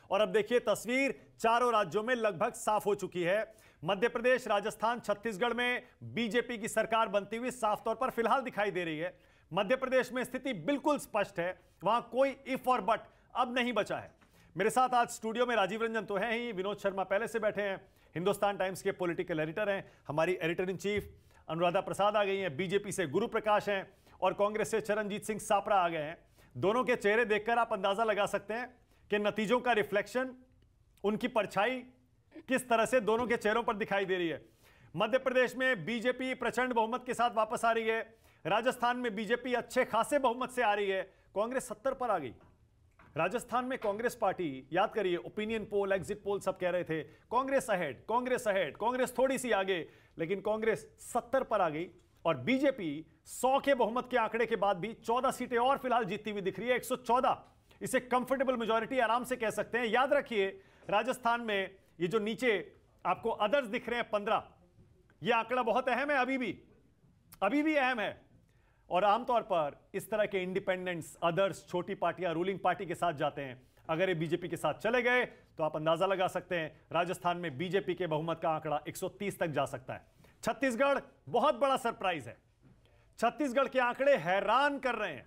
और अब देखिए तस्वीर चारों राज्यों में लगभग साफ हो चुकी है। मध्य प्रदेश, राजस्थान, छत्तीसगढ़ में बीजेपी की सरकार बनती हुई साफ तौर पर फिलहाल दिखाई दे रही है। मध्य प्रदेश में स्थिति बिल्कुल स्पष्ट है, वहां कोई इफ और बट अब नहीं बचा है। मेरे साथ आज स्टूडियो में राजीव रंजन तो हैं ही, विनोद शर्मा पहले से बैठे हैं, हिंदुस्तान टाइम्स के पॉलिटिकल एडिटर हैं, हमारी editor in chief Anuradha Prasad आ गई हैं, बीजेपी से गुरु प्रकाश हैं और कांग्रेस से चरणजीत सिंह सापरा आ गए हैं। दोनों के चेहरे देखकर आप अंदाजा लगा सकते हैं कि नतीजों का रिफ्लेक्शन, उनकी परछाई किस तरह से दोनों के चेहरों पर दिखाई दे रही है। मध्य प्रदेश में बीजेपी प्रचंड बहुमत के साथ वापस आ रही है, राजस्थान में बीजेपी अच्छे खासे बहुमत से आ रही है, कांग्रेस 70 पर आ गई। राजस्थान में कांग्रेस पार्टी, याद करिए, ओपिनियन पोल, एग्जिट पोल सब कह रहे थे कांग्रेस अहेड, कांग्रेस अहेड, कांग्रेस थोड़ी सी आगे, लेकिन कांग्रेस 70 पर आ गई और बीजेपी 100 के बहुमत के आंकड़े के बाद भी 14 सीटें और फिलहाल जीतती हुई दिख रही है, 114। इसे कंफर्टेबल मेजॉरिटी आराम से कह सकते हैं। याद रखिए, राजस्थान में ये जो नीचे आपको अदर्स दिख रहे हैं 15, ये आंकड़ा बहुत अहम है, अभी भी अहम है। और आमतौर पर इस तरह के इंडिपेंडेंट्स, अदर्स, छोटी पार्टियां रूलिंग पार्टी के साथ जाते हैं। अगर ये बीजेपी के साथ चले गए तो आप अंदाजा लगा सकते हैं राजस्थान में बीजेपी के बहुमत का आंकड़ा 130 तक जा सकता है। छत्तीसगढ़ बहुत बड़ा सरप्राइज है। छत्तीसगढ़ के आंकड़े हैरान कर रहे हैं।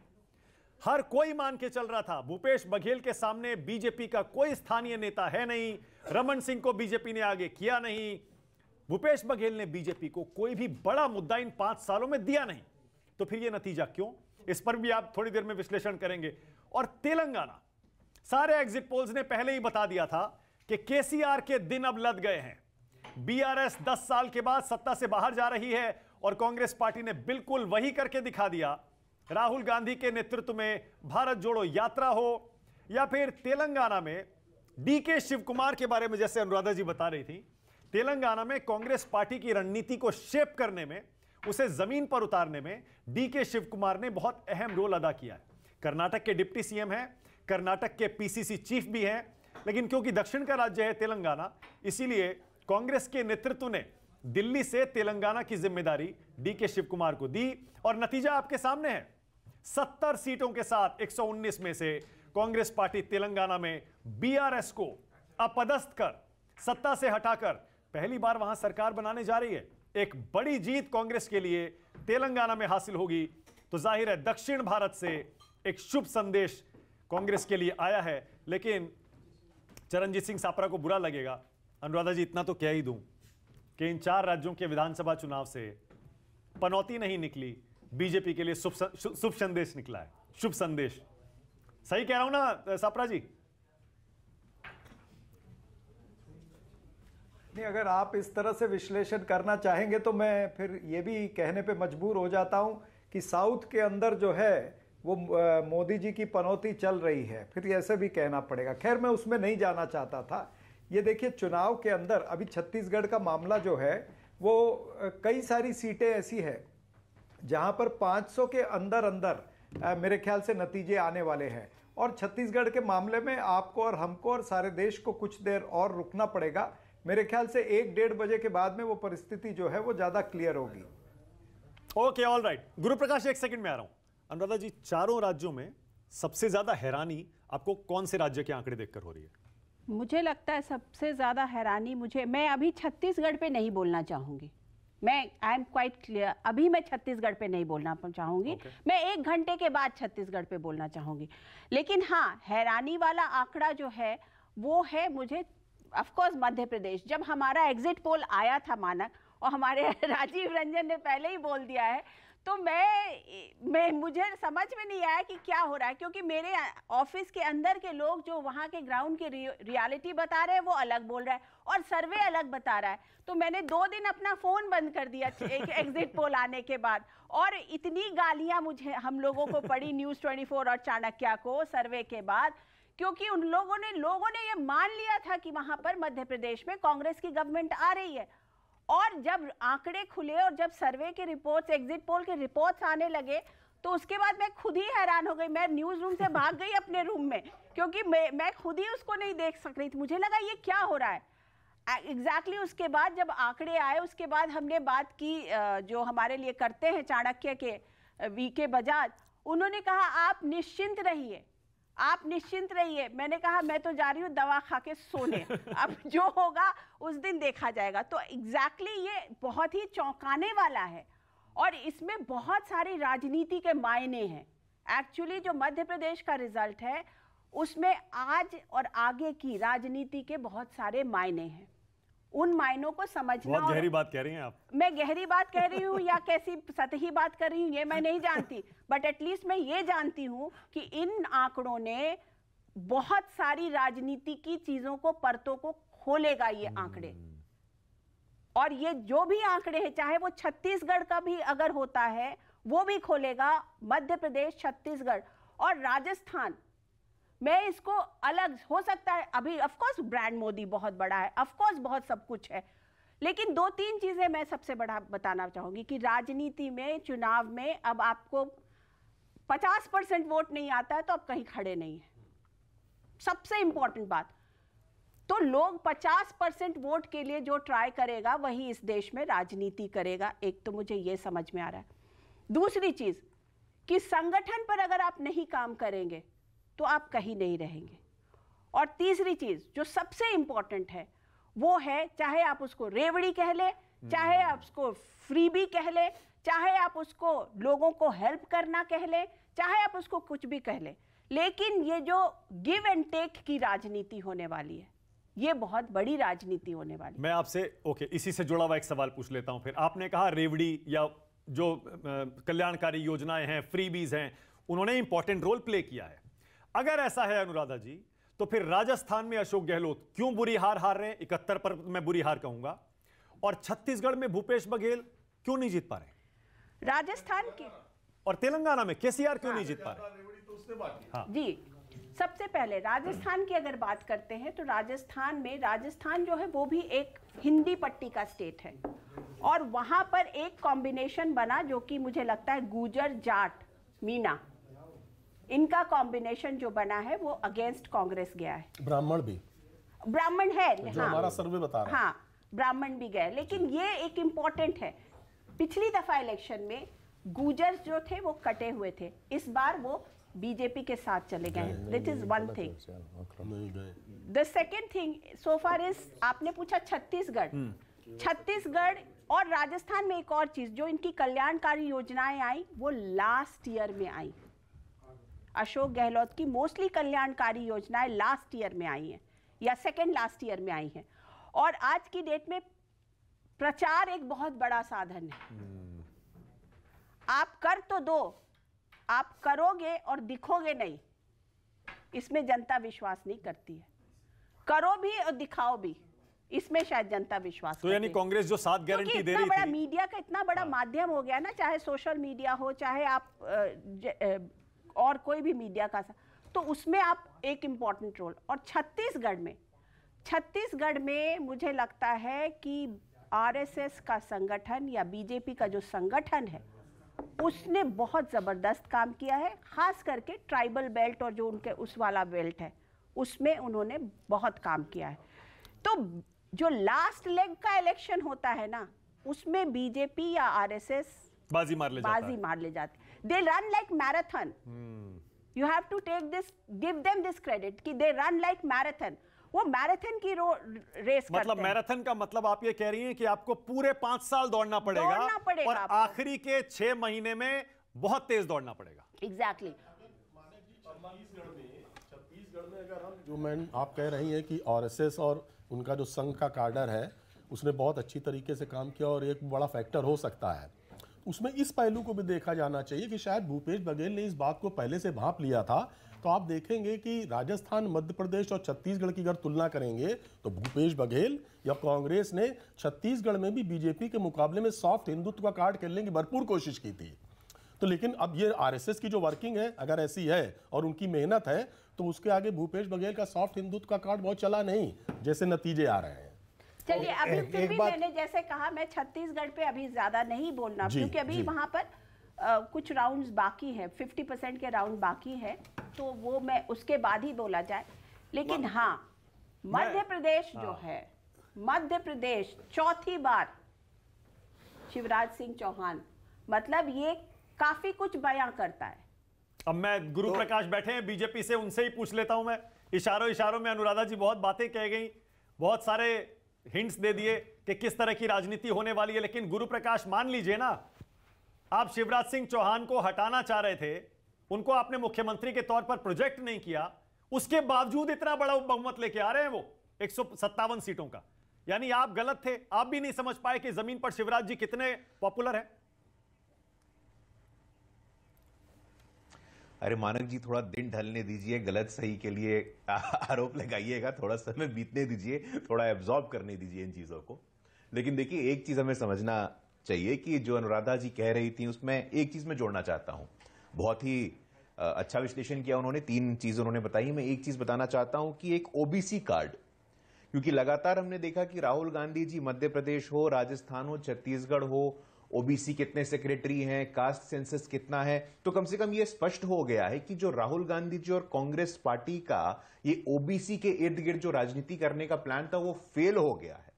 हर कोई मान के चल रहा था भूपेश बघेल के सामने बीजेपी का कोई स्थानीय नेता है नहीं, रमन सिंह को बीजेपी ने आगे किया नहीं, भूपेश बघेल ने बीजेपी को कोई भी बड़ा मुद्दा इन 5 सालों में दिया नहीं। तो फिर यह नतीजा क्यों, इस पर भी आप थोड़ी देर में विश्लेषण करेंगे। और तेलंगाना, सारे एग्जिट पोल्स ने पहले ही बता दिया था कि केसीआर के दिन अब लद गए हैं। बीआरएस 10 साल के बाद सत्ता से बाहर जा रही है और कांग्रेस पार्टी ने बिल्कुल वही करके दिखा दिया। राहुल गांधी के नेतृत्व में भारत जोड़ो यात्रा हो या फिर तेलंगाना में डीके शिव कुमार के बारे में जैसे अनुराधा जी बता रही थी, तेलंगाना में कांग्रेस पार्टी की रणनीति को शेप करने में, उसे जमीन पर उतारने में डीके शिव कुमार ने बहुत अहम रोल अदा किया है। कर्नाटक के डिप्टी सीएम हैं, कर्नाटक के पीसीसी चीफ भी हैं, लेकिन क्योंकि दक्षिण का राज्य है तेलंगाना, इसीलिए कांग्रेस के नेतृत्व ने दिल्ली से तेलंगाना की जिम्मेदारी डीके शिव कुमार को दी और नतीजा आपके सामने है। 70 सीटों के साथ 119 में से कांग्रेस पार्टी तेलंगाना में बीआरएस को अपदस्थ कर, सत्ता से हटाकर पहली बार वहां सरकार बनाने जा रही है। एक बड़ी जीत कांग्रेस के लिए तेलंगाना में हासिल होगी तो जाहिर है दक्षिण भारत से एक शुभ संदेश कांग्रेस के लिए आया है। लेकिन चरणजीत सिंह सापरा को बुरा लगेगा, अनुराधा जी इतना तो कह ही दूं कि इन 4 राज्यों के विधानसभा चुनाव से पनौती नहीं निकली, बीजेपी के लिए शुभ संदेश निकला है। शुभ संदेश, सही कह रहा हूं ना सापरा जी? नहीं, अगर आप इस तरह से विश्लेषण करना चाहेंगे तो मैं फिर ये भी कहने पे मजबूर हो जाता हूं कि साउथ के अंदर जो है वो मोदी जी की पनौती चल रही है, फिर ऐसे भी कहना पड़ेगा। खैर, मैं उसमें नहीं जाना चाहता था। ये देखिए, चुनाव के अंदर अभी छत्तीसगढ़ का मामला जो है वो कई सारी सीटें ऐसी है जहां पर 500 के अंदर मेरे ख्याल से नतीजे आने वाले हैं। और छत्तीसगढ़ के मामले में आपको और हमको और सारे देश को कुछ देर और रुकना पड़ेगा। मेरे ख्याल से 1-1.5 बजे के बाद में वो परिस्थिति जो है वो ज्यादा क्लियर होगी। Okay, all right. गुरु प्रकाश, 1 सेकंड में आ रहा हूं। अनुराधा जी, चारों राज्यों में सबसे ज्यादा हैरानी आपको कौन से राज्य के आंकड़े देखकर हो रही है? मुझे लगता है सबसे ज्यादा हैरानी मैं अभी छत्तीसगढ़ पे नहीं बोलना चाहूंगी। आई एम क्वाइट क्लियर, अभी मैं छत्तीसगढ़ पे नहीं बोलना चाहूंगी। मैं 1 घंटे के बाद छत्तीसगढ़ पे बोलना चाहूंगी। लेकिन हाँ, हैरानी वाला आंकड़ा जो है वो है मुझे ऑफ कोर्स मध्य प्रदेश। जब हमारा एग्जिट पोल आया था मानक, और हमारे राजीव रंजन ने पहले ही बोल दिया है, तो मुझे समझ में नहीं आया कि क्या हो रहा है, क्योंकि मेरे ऑफिस के अंदर के लोग जो वहाँ के ग्राउंड की रियलिटी बता रहे हैं वो अलग बोल रहा है और सर्वे अलग बता रहा है। तो मैंने 2 दिन अपना फोन बंद कर दिया एक एग्जिट पोल आने के बाद, और इतनी गालियां हम लोगों को पड़ी न्यूज़ 24 और चाणक्य को सर्वे के बाद, क्योंकि उन लोगों ने ये मान लिया था कि वहां पर मध्य प्रदेश में कांग्रेस की गवर्नमेंट आ रही है। और जब आंकड़े खुले और जब सर्वे के रिपोर्ट्स, एग्जिट पोल के रिपोर्ट्स आने लगे, तो उसके बाद मैं खुद ही हैरान हो गई। मैं न्यूज रूम से भाग गई अपने रूम में, क्योंकि मैं खुद ही उसको नहीं देख सक रही थी। मुझे लगा ये क्या हो रहा है एग्जैक्टली। उसके बाद जब आंकड़े आए, उसके बाद हमने बात की जो हमारे लिए करते हैं चाणक्य के वीके बजाज, उन्होंने कहा आप निश्चिंत रहिए, आप निश्चिंत रहिए। मैंने कहा मैं तो जा रही हूँ दवा खा के सोने, अब जो होगा उस दिन देखा जाएगा। तो एग्जैक्टली ये बहुत ही चौंकाने वाला है और इसमें बहुत सारी राजनीति के मायने हैं। एक्चुअली जो मध्य प्रदेश का रिजल्ट है उसमें आज और आगे की राजनीति के बहुत सारे मायने हैं। उन मायनों को समझना। बहुत गहरी बात कह रही हैं आप। मैं गहरी बात कह रही हूँ या कैसी सतही बात कर रही हूँ ये मैं नहीं जानती, बट एटलीस्ट मैं ये जानती हूँ कि इन आंकड़ों ने बहुत सारी राजनीति की चीजों को, परतों को खोलेगा ये आंकड़े। और ये जो भी आंकड़े हैं, चाहे वो छत्तीसगढ़ का भी अगर होता है वो भी खोलेगा, मध्य प्रदेश, छत्तीसगढ़ और राजस्थान। मैं इसको अलग, हो सकता है अभी ऑफ कोर्स ब्रांड मोदी बहुत बड़ा है, ऑफ कोर्स बहुत सब कुछ है, लेकिन 2-3 चीजें मैं सबसे बड़ा बताना चाहूंगी कि राजनीति में, चुनाव में अब आपको 50% वोट नहीं आता है तो आप कहीं खड़े नहीं है, सबसे इंपॉर्टेंट बात। तो लोग 50% वोट के लिए जो ट्राई करेगा वही इस देश में राजनीति करेगा। एक तो मुझे ये समझ में आ रहा है। दूसरी चीज कि संगठन पर अगर आप नहीं काम करेंगे तो आप कहीं नहीं रहेंगे। और तीसरी चीज जो सबसे इंपॉर्टेंट है वो है, चाहे आप उसको रेवड़ी कह ले, चाहे आप उसको फ्रीबी कह ले, चाहे आप उसको लोगों को हेल्प करना कह ले, चाहे आप उसको कुछ भी कह ले, लेकिन ये जो गिव एंड टेक की राजनीति होने वाली है, ये बहुत बड़ी राजनीति होने वाली है। मैं आपसे इसी से जुड़ा हुआ एक सवाल पूछ लेता हूं फिर। आपने कहा रेवड़ी या जो कल्याणकारी योजनाएं हैं, फ्रीबीज हैं, उन्होंने इंपॉर्टेंट रोल प्ले किया है। अगर ऐसा है अनुराधा जी, तो फिर राजस्थान में अशोक गहलोत क्यों बुरी हार रहे हैं? 71 पर मैं बुरी हार कहूंगा। और छत्तीसगढ़ में भूपेश बघेल क्यों नहीं जीत पा रहे? राजस्थान के और तेलंगाना में केसीआर क्यों नहीं जीत पा रहे? हाँ। जी, सबसे पहले राजस्थान की अगर बात करते हैं तो राजस्थान जो है वो भी एक हिंदी पट्टी का स्टेट है और वहां पर एक कॉम्बिनेशन बना जो कि मुझे लगता है गुजर, जाट, मीणा, इनका कॉम्बिनेशन जो बना है वो अगेंस्ट कांग्रेस गया है। ब्राह्मण है जो हमारा सर्वे बता रहा है। हाँ, ब्राह्मण भी गए, लेकिन ये एक इम्पोर्टेंट है। पिछली दफा इलेक्शन में गुजर जो थे वो कटे हुए थे, इस बार वो बीजेपी के साथ चले गए। This is one thing. The second thing so far is, आपने पूछा छत्तीसगढ़ और राजस्थान में एक और चीज, जो इनकी कल्याणकारी योजनाएं आई वो लास्ट ईयर में आई। अशोक गहलोत की मोस्टली कल्याणकारी योजनाएं लास्ट ईयर में आई हैं या सेकेंड लास्ट ईयर में आई हैं। और आज की डेट में प्रचार एक बहुत बड़ा साधन है। आप कर तो दो, आप करोगे और दिखोगे नहीं, इसमें जनता विश्वास नहीं करती है। करो भी और दिखाओ भी, इसमें शायद जनता विश्वास। तो यानी कांग्रेस जो 7 गारंटी दे रही थी, मीडिया का इतना बड़ा माध्यम हो गया ना, चाहे सोशल मीडिया हो, चाहे आप और कोई भी मीडिया का, तो उसमें आप एक इंपॉर्टेंट रोल। और छत्तीसगढ़ में मुझे लगता है कि आरएसएस का संगठन या बीजेपी का जो संगठन है उसने बहुत जबरदस्त काम किया है, खास करके ट्राइबल बेल्ट और जो उनके उस वाला बेल्ट है उसमें उन्होंने बहुत काम किया है। तो जो लास्ट लेग का इलेक्शन होता है ना, उसमें बीजेपी या आरएसएस बाजी मार ले जाती। They run like marathon. You have to take this, give them this credit कि दे रन लाइक मैराथन। वो मैराथन की रेस करते हैं। मतलब मैराथन का मतलब आप ये कह रही हैं कि आपको पूरे 5 साल दौड़ना पड़ेगा और आखिरी के 6 महीने में बहुत तेज दौड़ना पड़ेगा। एग्जैक्टली। छत्तीसगढ़ में अगर हम जो आप कह रही हैं कि आरएसएस और उनका जो संघ का कार्डर है उसने बहुत अच्छी तरीके से काम किया और एक बड़ा फैक्टर हो सकता है, उसमें इस पहलू को भी देखा जाना चाहिए कि शायद भूपेश बघेल ने इस बात को पहले से भांप लिया था। तो आप देखेंगे कि राजस्थान, मध्य प्रदेश और छत्तीसगढ़ की अगर तुलना करेंगे तो भूपेश बघेल या कांग्रेस ने छत्तीसगढ़ में भी बीजेपी के मुकाबले में सॉफ्ट हिंदुत्व का कार्ड खेलने की भरपूर कोशिश की थी। तो लेकिन अब ये आरएसएस की जो वर्किंग है अगर ऐसी है और उनकी मेहनत है तो उसके आगे भूपेश बघेल का सॉफ्ट हिंदुत्व का कार्ड बहुत चला नहीं, जैसे नतीजे आ रहे हैं। चलिए, अभी फिर भी मैंने जैसे कहा, मैं छत्तीसगढ़ पे अभी ज्यादा नहीं बोलना क्योंकि अभी वहां पर कुछ राउंड्स बाकी है, 50% के राउंड बाकी है, तो वो मैं उसके बाद ही बोला जाए। लेकिन हाँ, मध्य प्रदेश जो है, मध्य प्रदेश चौथी बार शिवराज सिंह चौहान, मतलब ये काफी कुछ बयां करता है। अब मैं गुरु प्रकाश बैठे हैं बीजेपी से, उनसे ही पूछ लेता हूं मैं। इशारों में अनुराधा जी बहुत बातें कह गई, बहुत सारे हिंट्स दे दिए कि किस तरह की राजनीति होने वाली है, लेकिन गुरु प्रकाश मान लीजिए ना, आप शिवराज सिंह चौहान को हटाना चाह रहे थे, उनको आपने मुख्यमंत्री के तौर पर प्रोजेक्ट नहीं किया, उसके बावजूद इतना बड़ा बहुमत लेके आ रहे हैं वो 157 सीटों का। यानी आप गलत थे, आप भी नहीं समझ पाए कि जमीन पर शिवराज जी कितने पॉपुलर हैं। अरे मानक जी, थोड़ा दिन ढलने दीजिए, गलत सही के लिए आरोप लगाइएगा, थोड़ा समय बीतने दीजिए, थोड़ा एब्जॉर्ब करने दीजिए इन चीजों को। लेकिन देखिए, एक चीज हमें समझना चाहिए कि जो अनुराधा जी कह रही थी उसमें एक चीज मैं जोड़ना चाहता हूं। बहुत ही अच्छा विश्लेषण किया उन्होंने, 3 चीज उन्होंने बताई। मैं एक चीज बताना चाहता हूं कि एक ओबीसी कार्ड, क्योंकि लगातार हमने देखा कि राहुल गांधी जी मध्य प्रदेश हो, राजस्थान हो, छत्तीसगढ़ हो, ओबीसी कितने सेक्रेटरी हैं, कास्ट सेंसस कितना है, तो कम से कम यह स्पष्ट हो गया है कि जो राहुल गांधी जी और कांग्रेस पार्टी का ये ओबीसी के इर्द गिर्द जो राजनीति करने का प्लान था वो फेल हो गया है।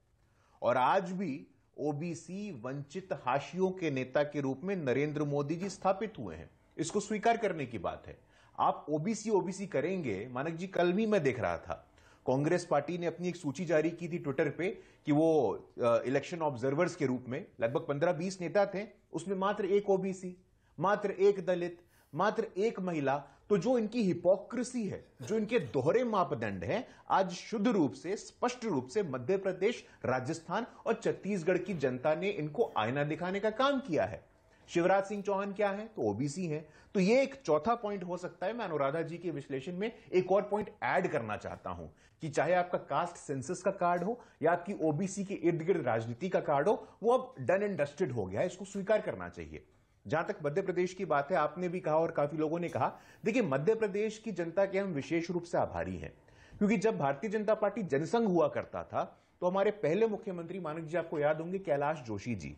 और आज भी ओबीसी वंचित हाशियों के नेता के रूप में नरेंद्र मोदी जी स्थापित हुए हैं, इसको स्वीकार करने की बात है। आप ओबीसी करेंगे, मानक जी कल भी मैं देख रहा था, कांग्रेस पार्टी ने अपनी एक सूची जारी की थी ट्विटर पे कि वो इलेक्शन ऑब्जर्वर्स के रूप में लगभग 15-20 नेता थे, उसमें मात्र एक ओबीसी, मात्र एक दलित, मात्र एक महिला। तो जो इनकी हिपोक्रेसी है, जो इनके दोहरे मापदंड हैं, आज शुद्ध रूप से, स्पष्ट रूप से मध्य प्रदेश, राजस्थान और छत्तीसगढ़ की जनता ने इनको आईना दिखाने का काम किया है। शिवराज सिंह चौहान क्या है? तो ओबीसी है। तो ये एक चौथा पॉइंट हो सकता है। मैं अनुराधा जी के विश्लेषण में एक और पॉइंट ऐड करना चाहता हूं कि चाहे आपका कास्ट सेंसस का कार्ड हो या आपकी ओबीसी के इर्द गिर्द राजनीति का कार्ड हो, वो अब डन एंड डस्टेड हो गया है, इसको स्वीकार करना चाहिए। जहां तक मध्य प्रदेश की बात है, आपने भी कहा और काफी लोगों ने कहा, देखिए मध्य प्रदेश की जनता के हम विशेष रूप से आभारी हैं, क्योंकि जब भारतीय जनता पार्टी जनसंघ हुआ करता था तो हमारे पहले मुख्यमंत्री, मानक जी आपको याद होंगे, कैलाश जोशी जी,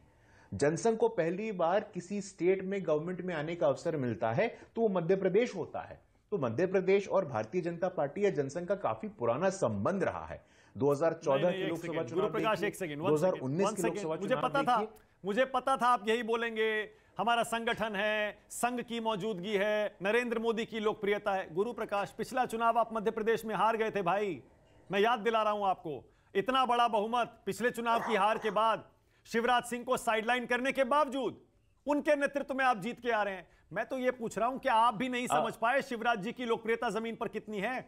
जनसंघ को पहली बार किसी स्टेट में गवर्नमेंट में आने का अवसर मिलता है तो वो मध्य प्रदेश होता है। तो मध्य प्रदेश और भारतीय जनता पार्टी या जनसंघ का काफी पुराना संबंध रहा है। 2014 के लोकसभा चुनाव, 2019 के लोकसभा चुनाव, मुझे पता था आप यही बोलेंगे, हमारा संगठन है, संघ की मौजूदगी है, नरेंद्र मोदी की लोकप्रियता है। गुरु प्रकाश, पिछला चुनाव आप मध्य प्रदेश में हार गए थे भाई, मैं याद दिला रहा हूं आपको। इतना बड़ा बहुमत पिछले चुनाव की हार के बाद, शिवराज सिंह को साइडलाइन करने के बावजूद उनके नेतृत्व में आप जीत के आ रहे हैं। मैं तो यह पूछ रहा हूं कि आप भी नहीं समझ पाए शिवराज जी की लोकप्रियता जमीन पर कितनी है?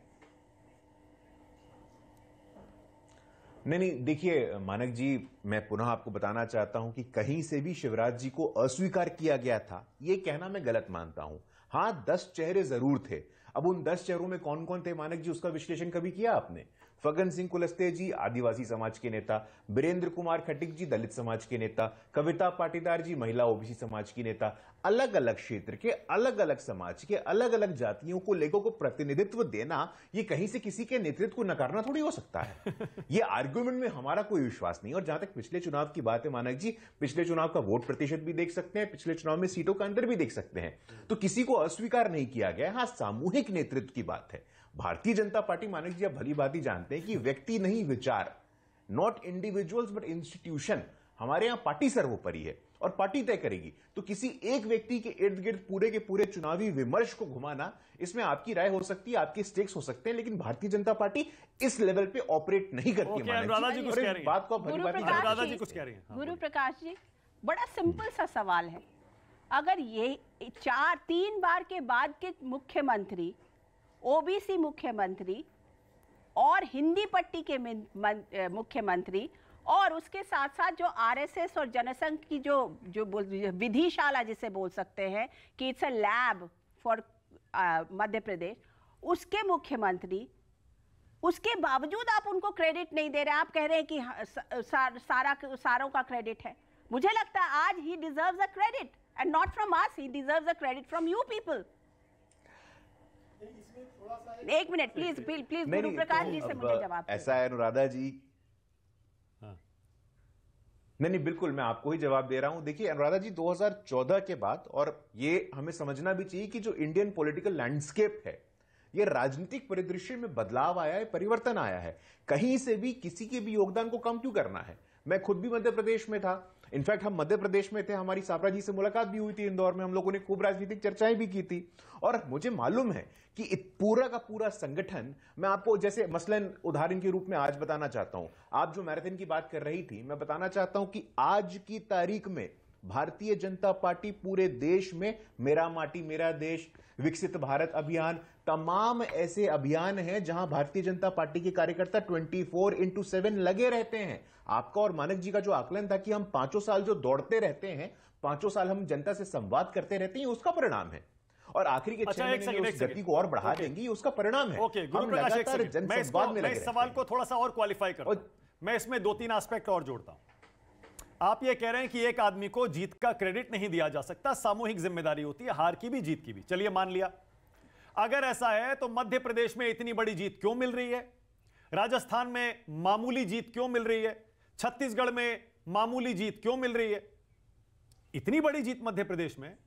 नहीं, देखिए मानक जी, मैं पुनः आपको बताना चाहता हूं कि कहीं से भी शिवराज जी को अस्वीकार किया गया था, यह कहना मैं गलत मानता हूं। हां, 10 चेहरे जरूर थे। अब उन 10 चेहरों में कौन कौन थे मानक जी, उसका विश्लेषण कभी किया आपने? फग्गन सिंह कुलस्ते जी आदिवासी समाज के नेता, बीरेंद्र कुमार खटिक जी दलित समाज के नेता, कविता पाटीदार जी महिला ओबीसी समाज की नेता। अलग अलग क्षेत्र के, अलग अलग समाज के, अलग अलग जातियों को, लेखों को प्रतिनिधित्व देना, ये कहीं से किसी के नेतृत्व को नकारना थोड़ी हो सकता है। ये आर्गुमेंट में हमारा कोई विश्वास नहीं। और जहां तक पिछले चुनाव की बात है मानक जी, पिछले चुनाव का वोट प्रतिशत भी देख सकते हैं, पिछले चुनाव में सीटों का अंतर भी देख सकते हैं, तो किसी को अस्वीकार नहीं किया गया। हां, सामूहिक नेतृत्व की बात है। भारतीय जनता पार्टी, मानक जी आप भली भांति जानते हैं कि व्यक्ति नहीं विचार, नॉट इंडिविजुअल्स बट इंस्टीट्यूशन, हमारे यहां पार्टी सर्वोपरि है और पार्टी तय करेगी। तो किसी एक व्यक्ति के इर्द गिर्द पूरे के पूरे चुनावी विमर्श को घुमाना, इसमें आपकी राय हो सकती है, आपके स्टेक्स हो सकते हैं, लेकिन भारतीय जनता पार्टी इस लेवल पे ऑपरेट नहीं करती है। अनुराधा जी कुछ कह रही हैं, बात को भली भांति अनुराधा जी कुछ कह रही हैं। गुरु प्रकाश जी, बड़ा सिंपल सा सवाल है, अगर ये 3 बार के बाद के मुख्यमंत्री, ओबीसी मुख्यमंत्री और हिंदी पट्टी के मुख्यमंत्री, और उसके साथ साथ जो आरएसएस और जनसंघ की जो विधिशाला जिसे बोल सकते हैं कि it's a lab for Madhya Pradesh, उसके मुख्यमंत्री, उसके बावजूद आप उनको क्रेडिट नहीं दे रहे। आप कह रहे हैं कि सारों का क्रेडिट है। मुझे लगता है आज ही deserves a credit and not from us, he deserves a credit from you people. एक मिनट प्लीज गुरु प्रकाश जी से मुझे जवाब। ऐसा है अनुराधा जी, नहीं बिल्कुल मैं आपको ही जवाब दे रहा हूं। देखिए अनुराधा जी, 2014 के बाद, और ये हमें समझना भी चाहिए कि जो इंडियन पॉलिटिकल लैंडस्केप है, ये राजनीतिक परिदृश्य में बदलाव आया है, परिवर्तन आया है। कहीं से भी किसी के भी योगदान को कम क्यों करना है? मैं खुद भी मध्य प्रदेश में था, इनफैक्ट हम मध्य प्रदेश में थे, हमारी साबरा जी से मुलाकात भी हुई थी इंदौर में, हम लोगों ने खूब राजनीतिक चर्चाएं भी की थी। और मुझे मालूम है कि पूरा का पूरा संगठन, मैं आपको जैसे मसलन उदाहरण के रूप में आज बताना चाहता हूं, आप जो मैराथन की बात कर रही थी, मैं बताना चाहता हूं कि आज की तारीख में भारतीय जनता पार्टी पूरे देश में मेरा माटी मेरा देश, विकसित भारत अभियान, तमाम ऐसे अभियान हैं जहां भारतीय जनता पार्टी के कार्यकर्ता 24/7 लगे रहते हैं। आपका और मानक जी का जो आकलन था कि हम 5 साल जो दौड़ते रहते हैं, 5 साल हम जनता से संवाद करते रहते हैं, उसका परिणाम है। और आखिरी के 6 महीने में उस गति को और बढ़ा देंगे, ये उसका परिणाम है। हम लगातार जनसंवाद में लगे। मैं इस सवाल को थोड़ा सा और क्वालिफाई करता हूं, मैं इसमें 2-3 एस्पेक्ट और जोड़ता हूं। आप ये कह रहे हैं कि एक आदमी को जीत का क्रेडिट नहीं दिया जा सकता, सामूहिक जिम्मेदारी होती है, हार की भी जीत की भी। चलिए मान लिया, अगर ऐसा है तो मध्य प्रदेश में इतनी बड़ी जीत क्यों मिल रही है, राजस्थान में मामूली जीत क्यों मिल रही है, छत्तीसगढ़ में मामूली जीत क्यों मिल रही है? इतनी बड़ी जीत मध्य प्रदेश में,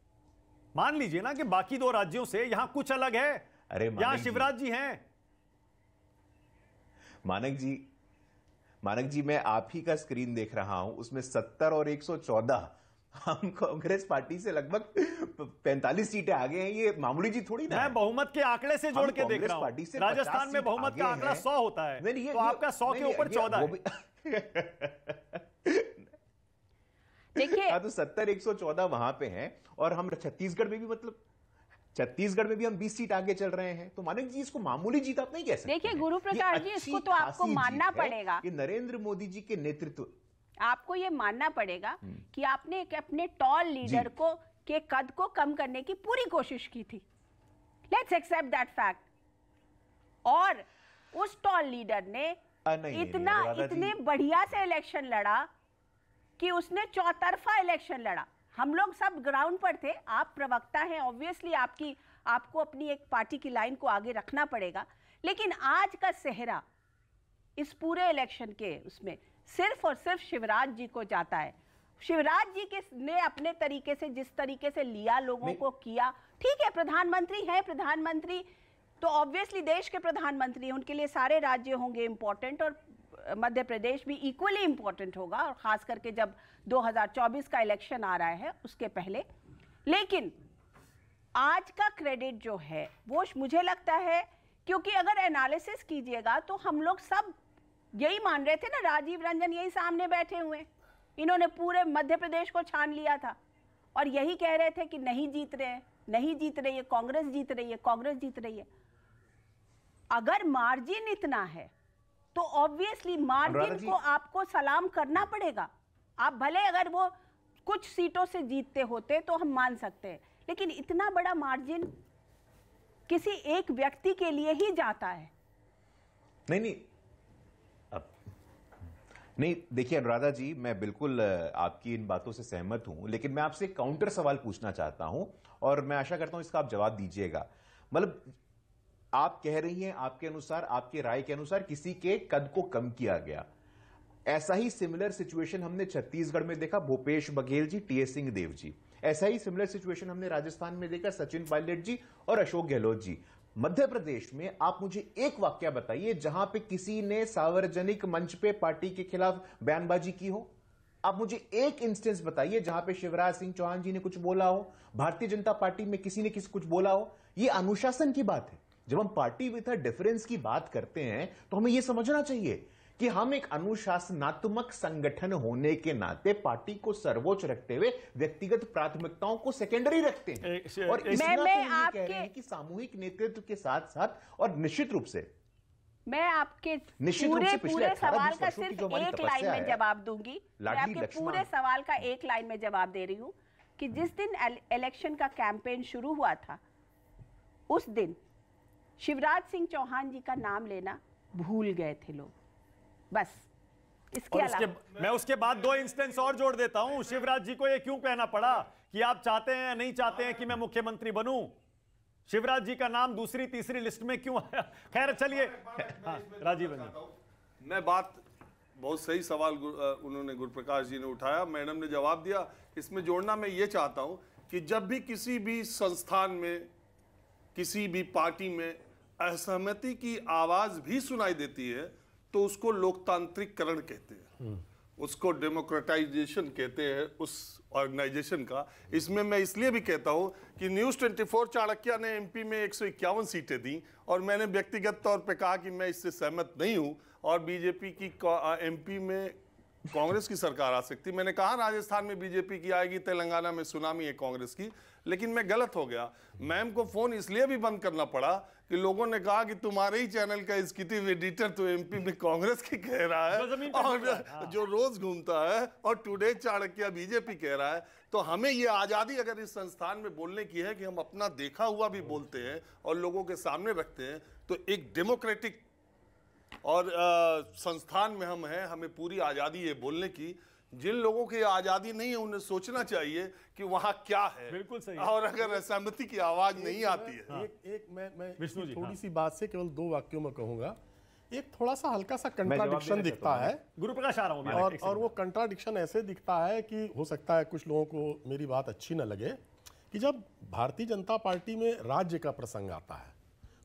मान लीजिए ना कि बाकी 2 राज्यों से यहां कुछ अलग है। अरे यहां शिवराज जी हैं। मानक जी मैं आप ही का स्क्रीन देख रहा हूं, उसमें 70 और 114 हम कांग्रेस पार्टी से लगभग 45 सीटें आगे हैं। ये मामूली जीत थोड़ी ना। मैं बहुमत के आंकड़े से जोड़ के देख रहा हूं। राजस्थान में बहुमत का आंकड़ा 100 होता है, तो आपका 100 के ऊपर 14 है। देखिए तो 70-114 वहां पे हैं, और हम छत्तीसगढ़ में भी हम 20 सीट आगे चल रहे हैं। तो मानक जी इसको मामूली जीत आप नहीं कह सकते। देखिए गुरु प्रकाश जी, इसको तो आपको मानना पड़ेगा, ये नरेंद्र मोदी जी के नेतृत्व, आपको ये मानना पड़ेगा कि आपने एक अपने टॉल लीडर के कद को कम करने की पूरी कोशिश की थी। Let's accept that fact. और उस टॉल लीडर ने इतने बढ़िया से इलेक्शन लड़ा कि उसने चौतरफा इलेक्शन लड़ा। हम लोग सब ग्राउंड पर थे, आप प्रवक्ता हैं, ऑब्वियसली आपको अपनी एक पार्टी की लाइन को आगे रखना पड़ेगा। लेकिन आज का सेहरा इस पूरे इलेक्शन के उसमें सिर्फ और सिर्फ शिवराज जी को जाता है। शिवराज जी ने अपने तरीके से, जिस तरीके से लिया, लोगों को किया, ठीक है, प्रधानमंत्री हैं, प्रधानमंत्री तो ऑब्वियसली देश के प्रधानमंत्री हैं, उनके लिए सारे राज्य होंगे इंपॉर्टेंट, और मध्य प्रदेश भी इक्वली इंपॉर्टेंट होगा, और खास करके जब 2024 का इलेक्शन आ रहा है उसके पहले। लेकिन आज का क्रेडिट जो है वो मुझे लगता है, क्योंकि अगर एनालिसिस कीजिएगा तो हम लोग सब यही मान रहे थे ना, राजीव रंजन यही सामने बैठे हुए, इन्होंने पूरे मध्य प्रदेश को छान लिया था और यही कह रहे थे कि नहीं जीत रहे हैं, नहीं जीत रही है, कांग्रेस जीत रही है, कांग्रेस जीत रही है। अगर मार्जिन इतना है तो ऑब्वियसली मार्जिन को आपको सलाम करना पड़ेगा। आप भले अगर वो कुछ सीटों से जीतते होते तो हम मान सकते हैं, लेकिन इतना बड़ा मार्जिन किसी एक व्यक्ति के लिए ही जाता है। नहीं, देखिए अनुराधा जी, मैं बिल्कुल आपकी इन बातों से सहमत हूं, लेकिन मैं आपसे काउंटर सवाल पूछना चाहता हूं और मैं आशा करता हूं इसका आप जवाब दीजिएगा। मतलब आप कह रही हैं आपके अनुसार, आपके राय के अनुसार किसी के कद को कम किया गया। ऐसा ही सिमिलर सिचुएशन हमने छत्तीसगढ़ में देखा, भूपेश बघेल जी, टीएस सिंहदेव जी। ऐसा ही सिमिलर सिचुएशन हमने राजस्थान में देखा, सचिन पायलट जी और अशोक गहलोत जी। मध्य प्रदेश में आप मुझे एक वाक्य बताइए जहां पे किसी ने सार्वजनिक मंच पे पार्टी के खिलाफ बयानबाजी की हो। आप मुझे एक इंस्टेंस बताइए जहां पे शिवराज सिंह चौहान जी ने कुछ बोला हो, भारतीय जनता पार्टी में किसी ने कुछ बोला हो। यह अनुशासन की बात है। जब हम पार्टी विथ अ डिफरेंस की बात करते हैं तो हमें यह समझना चाहिए कि हम एक अनुशासनात्मक संगठन होने के नाते पार्टी को सर्वोच्च रखते हुए व्यक्तिगत प्राथमिकताओं को सेकेंडरी रखते हैं। और इस नाते ये कह रहे हैं कि सामूहिक नेतृत्व के साथ साथ, और निश्चित रूप से मैं आपके पूरे सवाल का सिर्फ एक लाइन में जवाब दूंगी। मैं आपके पूरे सवाल का एक लाइन में जवाब दे रही हूं कि जिस दिन इलेक्शन का कैंपेन शुरू हुआ था उस दिन शिवराज सिंह चौहान जी का नाम लेना भूल गए थे लोग, बस। इसके अलावा मैं उसके बाद 2 इंस्टेंस और जोड़ देता हूं। शिवराज जी को ये क्यों कहना पड़ा कि आप चाहते हैं या नहीं चाहते हैं कि मैं मुख्यमंत्री बनूं? शिवराज जी का नाम दूसरी तीसरी लिस्ट में क्यों आया? खैर चलिए, राजीव रंजन। मैं बात बहुत सही सवाल उन्होंने गुरुप्रकाश जी ने उठाया, मैडम ने जवाब दिया। इसमें जोड़ना मैं ये चाहता हूं कि जब भी किसी भी संस्थान में, किसी भी पार्टी में असहमति की आवाज भी सुनाई देती है तो उसको लोकतांत्रिकरण कहते हैं। उसको डेमोक्रेटाइजेशन कहते हैं उस ऑर्गेनाइजेशन का। इसमें मैं इसलिए भी कहता हूं कि न्यूज़ 24 चाणक्य ने एमपी में 151 सीटें दी और मैंने व्यक्तिगत तौर पे कहा कि मैं इससे सहमत नहीं हूं और बीजेपी की एमपी में कांग्रेस की सरकार आ सकती। मैंने कहा राजस्थान में बीजेपी की आएगी, तेलंगाना में सुनामी है कांग्रेस की, लेकिन मैं गलत हो गया। मैम को फोन इसलिए भी बंद करना पड़ा कि लोगों ने कहा कि तुम्हारे ही चैनल का एग्जीक्यूटिव एडिटर तो एमपी में कांग्रेस की कह रहा है और जो रोज घूमता है, और टुडे चाणक्य बीजेपी कह रहा है। तो हमें ये आजादी अगर इस संस्थान में बोलने की है कि हम अपना देखा हुआ भी बोलते हैं और लोगों के सामने रखते हैं, तो एक डेमोक्रेटिक और संस्थान में हम हैं, हमें पूरी आजादी है बोलने की। जिन लोगों की आजादी नहीं है उन्हें सोचना चाहिए कि वहां क्या है। बिल्कुल सही। और अगर असहमति की आवाज नहीं आती है। हाँ। एक मैं विष्णु जी, थोड़ी सी बात से केवल 2 वाक्यों में कहूंगा। एक थोड़ा सा हल्का सा कंट्राडिक्शन दिखता है, गुरु प्रकाश आ रहा हूं और वो कंट्राडिक्शन ऐसे दिखता है कि हो सकता है कुछ लोगों को मेरी बात अच्छी न लगे, कि जब भारतीय जनता पार्टी में राज्य का प्रसंग आता है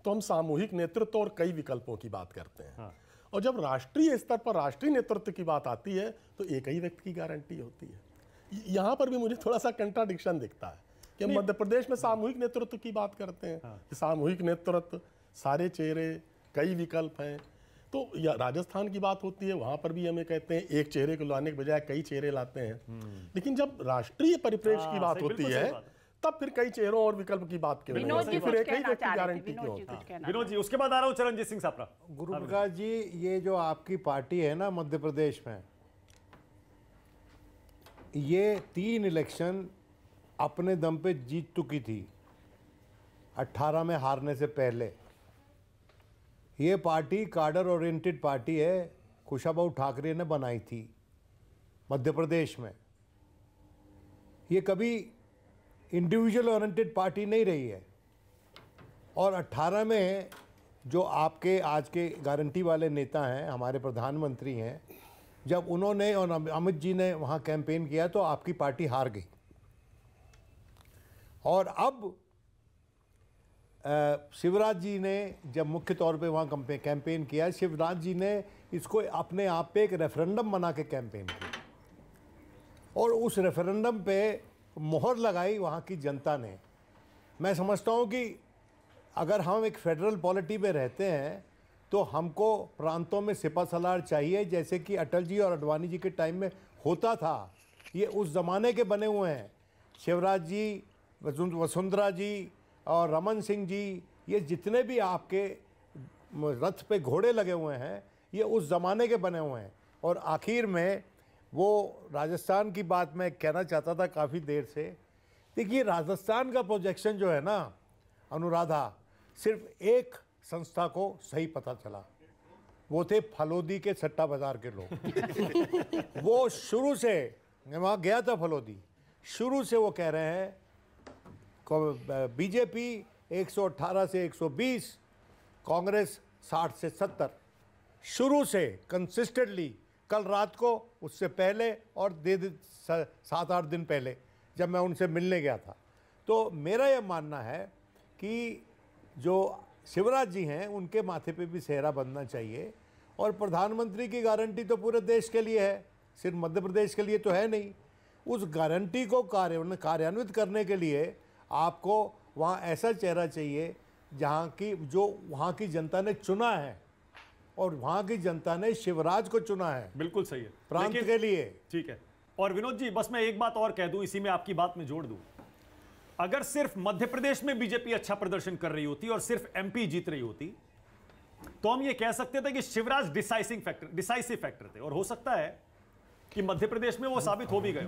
तो हम सामूहिक नेतृत्व और कई विकल्पों की बात करते हैं। हाँ। और जब राष्ट्रीय स्तर पर राष्ट्रीय नेतृत्व की बात आती है तो एक ही व्यक्ति की गारंटी होती है। यहाँ पर भी मुझे थोड़ा सा कंट्राडिक्शन दिखता है कि हम मध्य प्रदेश में सामूहिक नेतृत्व की बात करते हैं। हाँ। सामूहिक नेतृत्व, सारे चेहरे, कई विकल्प हैं। तो या राजस्थान की बात होती है, वहां पर भी हमें कहते हैं एक चेहरे को लाने के बजाय कई चेहरे लाते हैं। लेकिन जब राष्ट्रीय परिप्रेक्ष्य की बात होती है तब फिर कई चेहरों और विकल्प की बात क्यों नहीं, फिर एक ही व्यक्ति की गारंटी क्यों होती है? विनोद जी, उसके बाद आ रहा हूं चरणजीत सिंह सापरा। गुरु प्रकाश जी, ये जो आपकी पार्टी है ना मध्य प्रदेश में, ये 3 इलेक्शन अपने दम पे जीत चुकी थी 18 में हारने से पहले। ये पार्टी कार्डर ओरिएंटेड पार्टी है, कुशाभाऊ ठाकरे ने बनाई थी मध्य प्रदेश में। ये कभी इंडिविजुअल ओरिएंटेड पार्टी नहीं रही है। और 18 में जो आपके आज के गारंटी वाले नेता हैं, हमारे प्रधानमंत्री हैं, जब उन्होंने और अमित जी ने वहाँ कैंपेन किया तो आपकी पार्टी हार गई। और अब शिवराज जी ने जब मुख्य तौर पे वहाँ कैंपेन किया, शिवराज जी ने इसको अपने आप पे एक रेफरेंडम बना के कैंपेन किया और उस रेफरेंडम पे मोहर लगाई वहाँ की जनता ने। मैं समझता हूँ कि अगर हम एक फेडरल पॉलिटी में रहते हैं तो हमको प्रांतों में सिपहसालार चाहिए, जैसे कि अटल जी और अडवाणी जी के टाइम में होता था। ये उस ज़माने के बने हुए हैं। शिवराज जी, वसुंधरा जी और रमन सिंह जी, ये जितने भी आपके रथ पे घोड़े लगे हुए हैं, ये उस ज़माने के बने हुए हैं। और आखिर में वो राजस्थान की बात मैं कहना चाहता था काफ़ी देर से। देखिए, राजस्थान का प्रोजेक्शन जो है ना अनुराधा, सिर्फ एक संस्था को सही पता चला, वो थे फलोदी के सट्टा बाजार के लोग। वो शुरू से, मैं वहाँ गया था फलोदी, शुरू से वो कह रहे हैं बीजेपी 118 से 120, कांग्रेस 60 से 70, शुरू से कंसिस्टेंटली। कल रात को, उससे पहले और 7-8 दिन पहले जब मैं उनसे मिलने गया था, तो मेरा यह मानना है कि जो शिवराज जी हैं उनके माथे पे भी सेहरा बंधना चाहिए। और प्रधानमंत्री की गारंटी तो पूरे देश के लिए है, सिर्फ मध्य प्रदेश के लिए तो है नहीं। उस गारंटी को कार्यान्वित करने के लिए आपको वहाँ ऐसा चेहरा चाहिए जहाँ की जो वहाँ की जनता ने चुना है, और वहाँ की जनता ने शिवराज को चुना है। बिल्कुल सही है, प्रांत के लिए। ठीक है। और विनोद जी, बस मैं एक बात और कह दूं, इसी में आपकी बात में जोड़ दूं। अगर सिर्फ मध्य प्रदेश में बीजेपी अच्छा प्रदर्शन कर रही होती और सिर्फ एमपी जीत रही होती तो हम ये कह सकते थे कि शिवराज डिसाइसिव फैक्टर थे, और हो सकता है कि मध्य प्रदेश में वो साबित हो भी गए।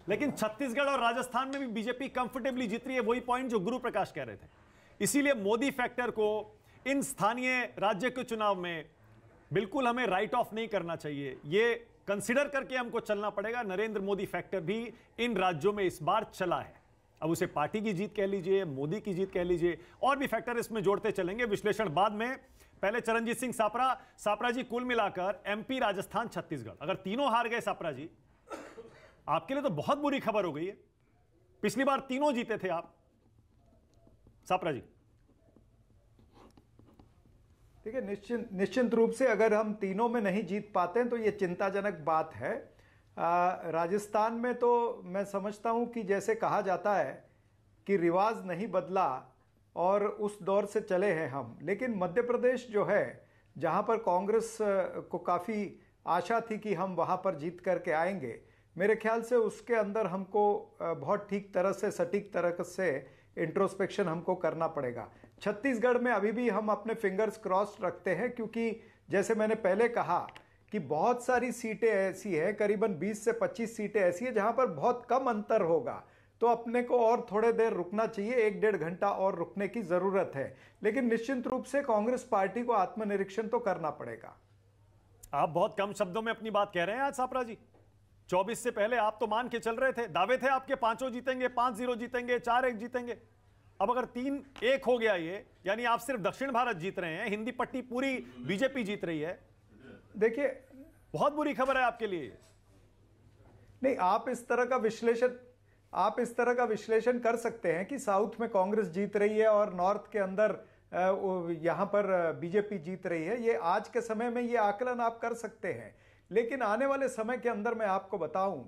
लेकिन छत्तीसगढ़ और राजस्थान में भी बीजेपी कंफर्टेबली जीत रही है, वही पॉइंट जो गुरु प्रकाश कह रहे थे। इसीलिए मोदी फैक्टर को इन स्थानीय राज्य के चुनाव में बिल्कुल हमें राइट ऑफ नहीं करना चाहिए। ये कंसिडर करके हमको चलना पड़ेगा। नरेंद्र मोदी फैक्टर भी इन राज्यों में इस बार चला है। अब उसे पार्टी की जीत कह लीजिए, मोदी की जीत कह लीजिए, और भी फैक्टर इसमें जोड़ते चलेंगे। विश्लेषण बाद में। पहले चरणजीत सिंह सापरा जी, कुल मिलाकर एमपी, राजस्थान, छत्तीसगढ़, अगर तीनों हार गए सापरा जी, आपके लिए तो बहुत बुरी खबर हो गई है। पिछली बार तीनों जीते थे आप, सापरा जी। देखिए, निश्चित रूप से अगर हम तीनों में नहीं जीत पाते हैं तो ये चिंताजनक बात है। राजस्थान में तो मैं समझता हूं कि जैसे कहा जाता है कि रिवाज नहीं बदला और उस दौर से चले हैं हम, लेकिन मध्य प्रदेश जो है, जहां पर कांग्रेस को काफ़ी आशा थी कि हम वहां पर जीत करके आएंगे, मेरे ख्याल से उसके अंदर हमको बहुत ठीक तरह से, सटीक तरह से इंट्रोस्पेक्शन हमको करना पड़ेगा। छत्तीसगढ़ में अभी भी हम अपने फिंगर्स क्रॉस रखते हैं, क्योंकि जैसे मैंने पहले कहा कि बहुत सारी सीटें ऐसी हैं, करीबन 20 से 25 सीटें ऐसी हैं जहां पर बहुत कम अंतर होगा, तो अपने को और थोड़े देर रुकना चाहिए, 1-1.5 घंटा और रुकने की जरूरत है। लेकिन निश्चित रूप से कांग्रेस पार्टी को आत्मनिरीक्षण तो करना पड़ेगा। आप बहुत कम शब्दों में अपनी बात कह रहे हैं आज सापरा जी। 24 से पहले आप तो मान के चल रहे थे, दावे थे आपके 5 जीतेंगे, 5-0 जीतेंगे, 4-1 जीतेंगे। अब अगर 3-1 हो गया ये, यानी आप सिर्फ दक्षिण भारत जीत रहे हैं, हिंदी पट्टी पूरी बीजेपी जीत रही है। देखिए, बहुत बुरी खबर है आपके लिए। नहीं, आप इस तरह का विश्लेषण कर सकते हैं कि साउथ में कांग्रेस जीत रही है और नॉर्थ के अंदर यहां पर बीजेपी जीत रही है। ये आज के समय में ये आकलन आप कर सकते हैं, लेकिन आने वाले समय के अंदर मैं आपको बताऊं,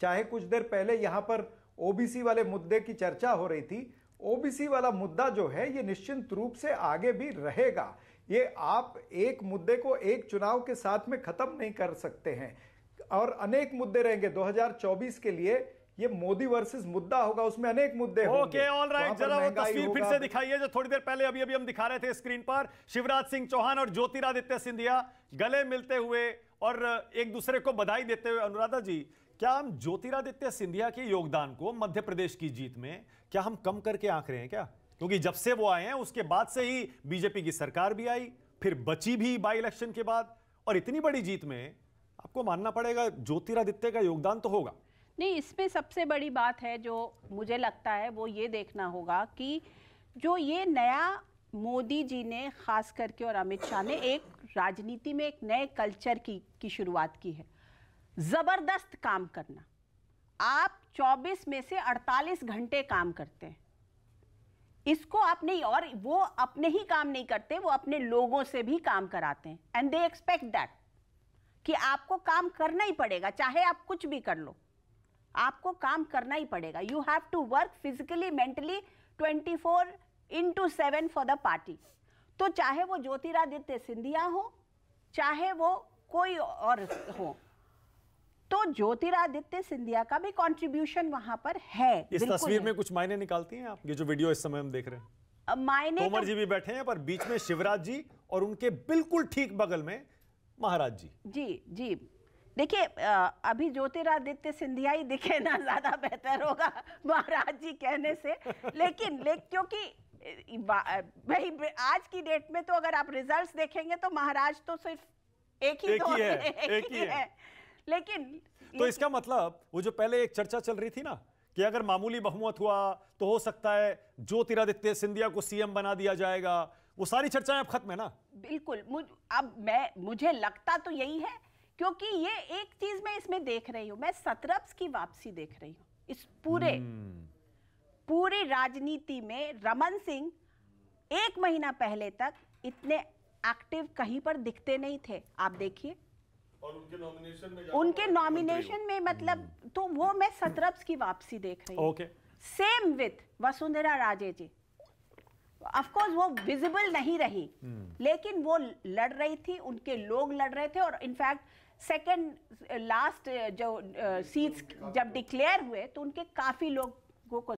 चाहे कुछ देर पहले यहां पर ओबीसी वाले मुद्दे की चर्चा हो रही थी, ओबीसी वाला मुद्दा जो है ये निश्चित रूप से आगे भी रहेगा। ये आप एक मुद्दे को एक चुनाव के साथ में खत्म नहीं कर सकते हैं, और अनेक मुद्दे रहेंगे। 2024 के लिए ये मोदी वर्सेस मुद्दा होगा, उसमें अनेक मुद्दे होंगे। ओके, ऑल राइट, जरा वो तस्वीर फिर से दिखाइए जो थोड़ी देर पहले अभी हम दिखा रहे थे स्क्रीन पर। शिवराज सिंह चौहान और ज्योतिरादित्य सिंधिया गले मिलते हुए और एक दूसरे को बधाई देते हुए। अनुराधा जी, क्या हम ज्योतिरादित्य सिंधिया के योगदान को मध्य प्रदेश की जीत में क्या हम कम करके आंक रहे हैं क्या? क्योंकि जब से वो आए हैं उसके बाद से ही बीजेपी की सरकार भी आई, फिर बची भी बाई इलेक्शन के बाद, और इतनी बड़ी जीत में आपको मानना पड़ेगा ज्योतिरादित्य का योगदान तो होगा। नहीं, इसमें सबसे बड़ी बात है जो मुझे लगता है वो ये देखना होगा कि जो ये नया मोदी जी ने खास करके और अमित शाह ने एक राजनीति में एक नए कल्चर की शुरुआत की है, जबरदस्त काम करना। आप 24 में से 48 घंटे काम करते हैं, इसको आप नहीं, और वो अपने ही काम नहीं करते, वो अपने लोगों से भी काम कराते हैं, एंड दे एक्सपेक्ट दैट कि आपको काम करना ही पड़ेगा, चाहे आप कुछ भी कर लो, आपको काम करना ही पड़ेगा। You have to work physically, mentally 24/7 for the party. तो चाहे वो ज्योतिरादित्य सिंधिया हो, चाहे वो कोई और हो, तो ज्योतिरादित्य सिंधिया का भी कंट्रीब्यूशन वहां पर है। इस तस्वीर में कुछ मायने निकालती हैं आप? ये जो वीडियो इस समय हम देख रहे हैं, मायने तोमर जी भी बैठे हैं, पर बीच में शिवराज जी और उनके बिल्कुल ठीक बगल में महाराज जी। जी जी, देखिए, अभी ज्योतिरादित्य सिंधिया ही दिखे ना, ज्यादा बेहतर होगा महाराज जी कहने से। लेकिन क्योंकि भाई आज की डेट में तो अगर आप रिजल्ट्स देखेंगे तो महाराज तो सिर्फ एक ही है। लेकिन तो इसका मतलब वो जो पहले एक चर्चा चल रही थी ना कि अगर मामूली बहुमत हुआ तो हो सकता है ज्योतिरादित्य सिंधिया को सीएम बना दिया जाएगा, वो सारी चर्चाएं अब खत्म है ना? बिल्कुल। मुझे लगता तो यही है, क्योंकि ये एक चीज मैं इसमें देख रही हूं, मैं सतरप्स की वापसी देख रही हूं इस पूरी राजनीति में। रमन सिंह 1 महीना पहले तक इतने एक्टिव कहीं पर दिखते नहीं थे, आप देखिए, और उनके नॉमिनेशन में मतलब, तो वो मैं सतरप्स की वापसी देख रही हूँ। Okay, same with Vasundhara Raje ji. Of course वो विजिबल नहीं रही, लेकिन वो लड़ रही थी, उनके लोग लड़ रहे थे, और इनफैक्ट सेकंड लास्ट जो सीट्स जब डिक्लेयर हुए तो उनके काफी लोगों को